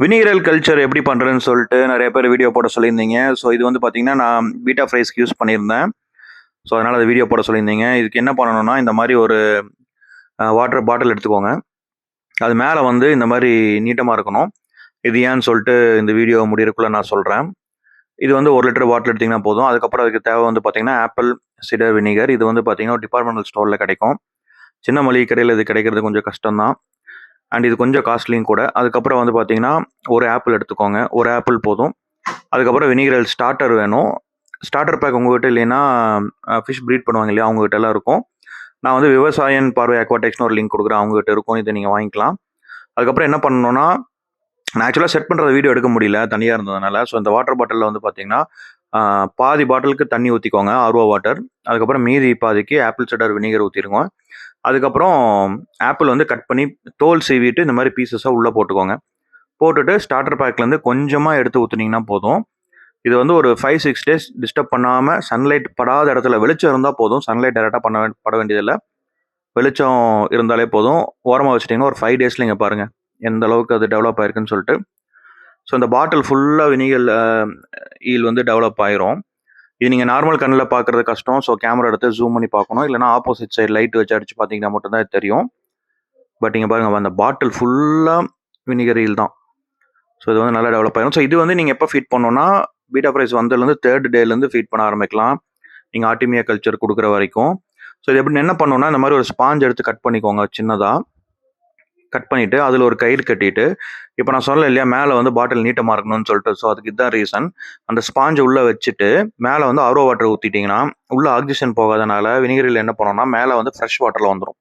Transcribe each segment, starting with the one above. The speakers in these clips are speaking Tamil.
வினிகரல் கல்ச்சர் எப்படி பண்ணுறதுன்னு சொல்லிட்டு நிறைய பேர் வீடியோ போட சொல்லியிருந்தீங்க. ஸோ இது வந்து பார்த்தீங்கன்னா, நான் பீட்டா ஃப்ரைஸ்க்கு யூஸ் பண்ணியிருந்தேன். ஸோ அதனால் அது வீடியோ போட சொல்லியிருந்தீங்க. இதுக்கு என்ன பண்ணணும்னா, இந்த மாதிரி ஒரு வாட்டர் பாட்டில் எடுத்துக்கோங்க. அது மேலே வந்து இந்த மாதிரி நீட்டமாக இருக்கணும். இது ஏன்னு சொல்லிட்டு இந்த வீடியோ முடியறதுக்குள்ளே நான் சொல்கிறேன். இது வந்து 1 லிட்டர் பாட்டில் எடுத்திங்கன்னா போதும். அதுக்கப்புறம் அதுக்கு தேவை வந்து பார்த்தீங்கன்னா, ஆப்பிள் சிடர் வினிகர். இது வந்து பார்த்தீங்கன்னா, ஒரு டிபார்ட்மெண்டல் ஸ்டோரில் கிடைக்கும். சின்ன மளிகை கடையில் இது கிடைக்கிறது கொஞ்சம் கஷ்டம் தான். அண்ட் இது கொஞ்சம் காஸ்ட்லியும் கூட. அதுக்கப்புறம் வந்து பார்த்தீங்கன்னா, ஒரு ஆப்பிள் எடுத்துக்கோங்க. ஒரு ஆப்பிள் போதும். அதுக்கப்புறம் வினிகரல் ஸ்டார்ட்டர் வேணும். ஸ்டார்ட்டர் பேக் உங்ககிட்ட இல்லைன்னா, ஃபிஷ் ப்ரீட் பண்ணுவாங்க இல்லையா, அவங்ககிட்டலாம் இருக்கும். நான் வந்து விவசாயன் பார்வை அக்வாடெக்ஸ்னு ஒரு லிங்க் கொடுக்குறேன். அவங்ககிட்ட இருக்கும். இதை நீங்கள் வாங்கிக்கலாம். அதுக்கப்புறம் என்ன பண்ணணும்னா, நான் ஆக்சுவலாக செட் பண்ணுற வீடியோ எடுக்க முடியல தனியாக இருந்ததுனால. ஸோ இந்த வாட்டர் பாட்டிலில் வந்து பார்த்தீங்கன்னா, பாதி பாட்டிலுக்கு தண்ணி ஊற்றிக்கோங்க, ஆர்ஓ வாட்டர். அதுக்கப்புறம் மீதி பாதிக்கு ஆப்பிள் சிடர் வினிகர் ஊற்றிருங்க. அதுக்கப்புறம் ஆப்பிள் வந்து கட் பண்ணி தோல் சீவிட்டு இந்த மாதிரி பீசஸாக உள்ளே போட்டுக்கோங்க. போட்டுட்டு ஸ்டார்டர் பேக்லேருந்து கொஞ்சமாக எடுத்து ஊற்றுனீங்கன்னா போதும். இது வந்து ஒரு 5-6 டேஸ் டிஸ்டர்ப் பண்ணாமல் சன்லைட் படாத இடத்துல வெளிச்சம் இருந்தால் போதும். சன்லைட் டேரெக்டாக பட வேண்டியதில்லை. வெளிச்சம் இருந்தாலே போதும். ஓரமாக வச்சுட்டிங்கன்னா ஒரு 5 டேஸில் இங்கே பாருங்கள் எந்த அளவுக்கு அது டெவலப் ஆயிருக்குன்னு சொல்லிட்டு. ஸோ இந்த பாட்டில் ஃபுல்லாக வினிகர் ஈல் வந்து டெவலப் ஆயிரும். இது நீங்கள் நார்மல் கண்ணில் பார்க்குறது கஷ்டம். ஸோ கேமரா எடுத்து ஜூம் பண்ணி பார்க்கணும். இல்லைனா ஆப்போசிட் சைடு லைட் வச்சு அடித்து பார்த்தீங்கன்னா மட்டும்தான் இது தெரியும். பட் இங்கே பாருங்கள், அந்த பாட்டில் ஃபுல்லாக வினிகர் ஈல் தான். ஸோ இது வந்து நல்லா டெவலப் ஆயிரும். ஸோ இது வந்து நீங்கள் எப்போ ஃபீட் பண்ணணும்னா, பீட்டா ஃப்ரைஸ் வந்ததுலேருந்து 3rd டேலேருந்து ஃபீட் பண்ண ஆரம்பிக்கலாம். நீங்கள் ஆர்டிமியா கல்ச்சர் கொடுக்குற வரைக்கும். ஸோ இது எப்படி என்ன பண்ணணும்னா, இந்த மாதிரி ஒரு ஸ்பாஞ்ச் எடுத்து கட் பண்ணிக்கோங்க சின்னதாக. கட் பண்ணிவிட்டு அதில் ஒரு கயிறு கட்டிட்டு, இப்போ நான் சொல்லலை இல்லையா, மேலே வந்து பாட்டில் நீட்டமாக இருக்கணும்னு சொல்லிட்டு. ஸோ அதுக்கு இதுதான் ரீசன். அந்த ஸ்பாஞ்சை உள்ளே வச்சுட்டு மேலே வந்து ஆர்ஓ வாட்டர் ஊற்றிட்டிங்கன்னா, உள்ளே ஆக்சிஜன் போகாதனால வினிகரில் என்ன பண்ணணும்னா, மேலே வந்து ஃப்ரெஷ் வாட்டரில் வந்துடும்.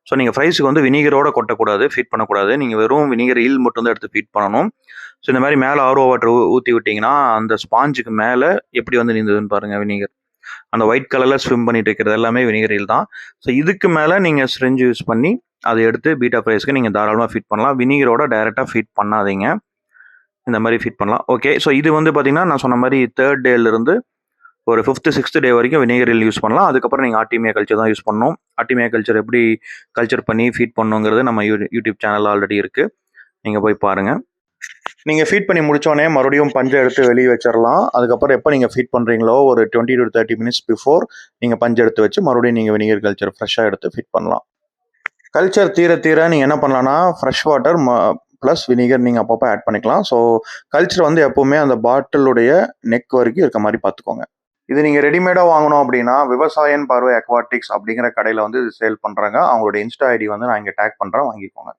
ஸோ நீங்கள் ஃப்ரைஸுக்கு வந்து வினிகரோட கொட்டக்கூடாது, ஃபீட் பண்ணக்கூடாது. நீங்கள் வெறும் வினிகர் ஈல் மட்டும் தான் எடுத்து ஃபீட் பண்ணணும். ஸோ இந்த மாதிரி மேலே ஆர்ஓ வாட்டர் ஊற்றி விட்டிங்கன்னா, அந்த ஸ்பாஞ்சுக்கு மேலே எப்படி வந்து நீந்ததுன்னு பாருங்கள் வினிகர். அந்த ஒயிட் கலரில் ஸ்விம் பண்ணிட்டு இருக்கிறது எல்லாமே வினிகர் ஈல் தான். ஸோ இதுக்கு மேலே நீங்கள் ஸ்ரிஞ்ச் யூஸ் பண்ணி அதை எடுத்து பீட்டா ஃப்ரைஸ்க்கு நீங்கள் தாராளமாக ஃபீட் பண்ணலாம். வினிகரோட டைரெக்டாக ஃபீட் பண்ணாதீங்க. இந்த மாதிரி ஃபீட் பண்ணலாம். ஓகே, ஸோ இது வந்து பார்த்தீங்கன்னா, நான் சொன்ன மாதிரி 3rd டேலேருந்து ஒரு 5th 6th டே வரைக்கும் வினிகரில் யூஸ் பண்ணலாம். அதுக்கப்புறம் நீங்கள் ஆர்டிமியா கல்ச்சர் தான் யூஸ் பண்ணணும். ஆர்டிமியா கல்ச்சர் எப்படி கல்ச்சர் பண்ணி ஃபீட் பண்ணணுங்கிறது நம்ம யூடியூப் சேனலில் ஆல்ரெடி இருக்குது. நீங்கள் போய் பாருங்கள். நீங்கள் ஃபீட் பண்ணி முடித்தோடனே மறுபடியும் பஞ்சை எடுத்து வெளியே வச்சிடலாம். அதுக்கப்புறம் எப்போ நீங்கள் ஃபீட் பண்ணுறீங்களோ ஒரு 20 to 30 மினிட்ஸ் பிஃபோர் நீங்கள் பஞ்சு எடுத்து வச்சு மறுபடியும் நீங்கள் வினிகர் கல்ச்சர் ஃப்ரெஷ்ஷாக எடுத்து ஃபீட் பண்ணலாம். கல்ச்சர் தீர தீர நீங்கள் என்ன பண்ணலான்னா, ஃப்ரெஷ் வாட்டர் ப்ளஸ் வினிகர் நீங்கள் அப்பப்போ ஆட் பண்ணிக்கலாம். ஸோ கல்ச்சர் வந்து எப்போவுமே அந்த பாட்டிலுடைய நெக் வரைக்கும் இருக்க மாதிரி பார்த்துக்கோங்க. இது நீங்கள் ரெடிமேடாக வாங்கணும் அப்படின்னா, விவசாயன் பார்வை அக்வாட்டிக்ஸ் அப்படிங்கிற கடையில் வந்து இது சேல் பண்ணுறாங்க. அவங்களுடைய இன்ஸ்டா ஐடி வந்து நான் இங்கே டேக் பண்ணுறேன், வாங்கிக்கோங்க.